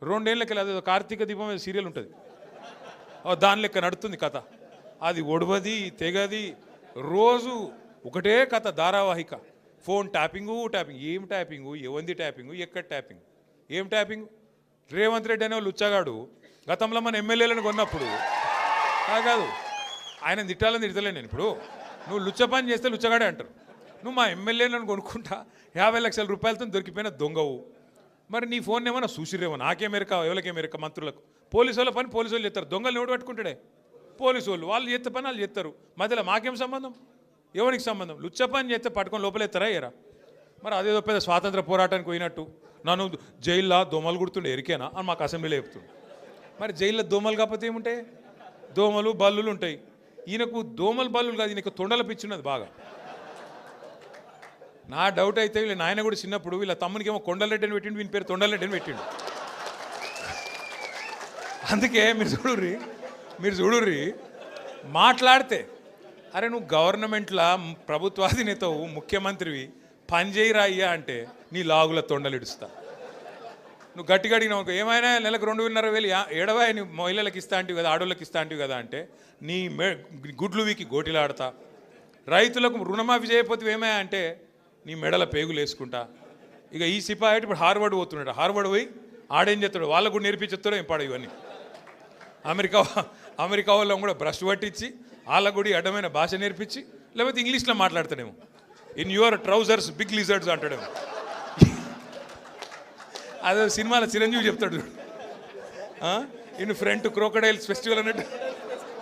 2 ఏళ్ళకి అదేదో కార్తీక దీపం సీరియల్ ఉంటుంది, దాని లెక్క నడుస్తుంది కథ. అది ఒడవది తెగది, రోజు ఒకటే కథ ధారావాహిక. ఫోన్ ట్యాపింగు ట్యాపింగ్, ఏం ట్యాపింగు, ఎవంది ట్యాపింగు, ఎక్కడ ట్యాపింగ్, ఏం ట్యాపింగ్. రేవంత్ రెడ్డి అనే లుచ్చగాడు గతంలో మన ఎమ్మెల్యేలను కొన్నప్పుడు కాదు, ఆయన తిట్టాలని తిడతలే నేను. ఇప్పుడు నువ్వు లుచ్చ పని చేస్తే లుచ్చగాడే అంటారు. నువ్వు మా ఎమ్మెల్యేలను కొనుక్కుంటా 50 లక్షల రూపాయలతో దొరికిపోయిన దొంగవు. మరి నీ ఫోన్ ఏమన్నా చూసిరేమో, నాకేమెరక ఎవరికేమెరక, మంత్రులకు. పోలీసు వాళ్ళ పని పోలీసు వాళ్ళు చేస్తారు, దొంగలు ఎవడు పట్టుకుంటాడే పోలీసు వాళ్ళు. వాళ్ళు చేస్తే పని వాళ్ళు చేస్తారు, మధ్యలో మాకేం సంబంధం, ఎవరికి సంబంధం. లుచ్చ పని చేస్తే పట్టుకొని లోపలేస్తారా ఎరా. మరి అదేదో పెద్ద స్వాతంత్ర పోరాటానికి పోయినట్టు నన్ను జైల్లో దోమలు కుడుతుండే ఎరికేనా అని మాకు అసెంబ్లీలో చెప్తుండే. మరి జైల్లో దోమలు కాకపోతే ఏముంటాయి, దోమలు బల్లులు ఉంటాయి. ఈయనకు దోమలు బల్లులు కాదు, ఈయనకు తొండల పిచ్చున్నది బాగా. నా డౌట్ అయితే వీళ్ళ నాయన కూడా చిన్నప్పుడు వీళ్ళ తమ్మునికి ఏమో కొండలరెడ్డి అని పెట్టిండు, వీని పేరు తొండలరెడ్డి అని పెట్టిండు. అందుకే మీరు చూడుర్రి మాట్లాడితే, అరే నువ్వు గవర్నమెంట్లో ప్రభుత్వాధినేతవు, ముఖ్యమంత్రివి, పని చేయరా అయ్యా అంటే నీ లాగుల తొండలు ఇడుస్తా. నువ్వు గట్టిగా అడిగినావు, ఏమైనా నెలకు 2,500 ఏడవా నీ మహిళలకు ఇస్తా అంటివి కదా, ఆడోళ్ళకి ఇస్తా అంటివి కదా అంటే నీ గుడ్లు వీకి గోటిలాడతా. రైతులకు రుణమాఫీ చేయకపోతే ఏమయ్యా అంటే నీ మెడల పేగులు వేసుకుంటా. ఇక ఈ సిపాయి ఇప్పుడు హార్వర్డ్ పోతున్నాడు, హార్వర్డ్ పోయి ఆడేం చేస్తాడు, వాళ్ళకు కూడా నేర్పించేస్తాడో ఏం పాడు ఇవన్నీ. అమెరికా వాళ్ళం కూడా బ్రష్ పట్టించి వాళ్ళకు కూడా అడ్డమైన భాష నేర్పించి, లేకపోతే ఇంగ్లీష్లో మాట్లాడతాడేమో. In your trousers big lizards అంటాడేమో. అదే సినిమాలో చిరంజీవి చెప్తాడు, ఇన్ ఫ్రంట్ క్రోకడైల్స్ ఫెస్టివల్ అన్నట్టు.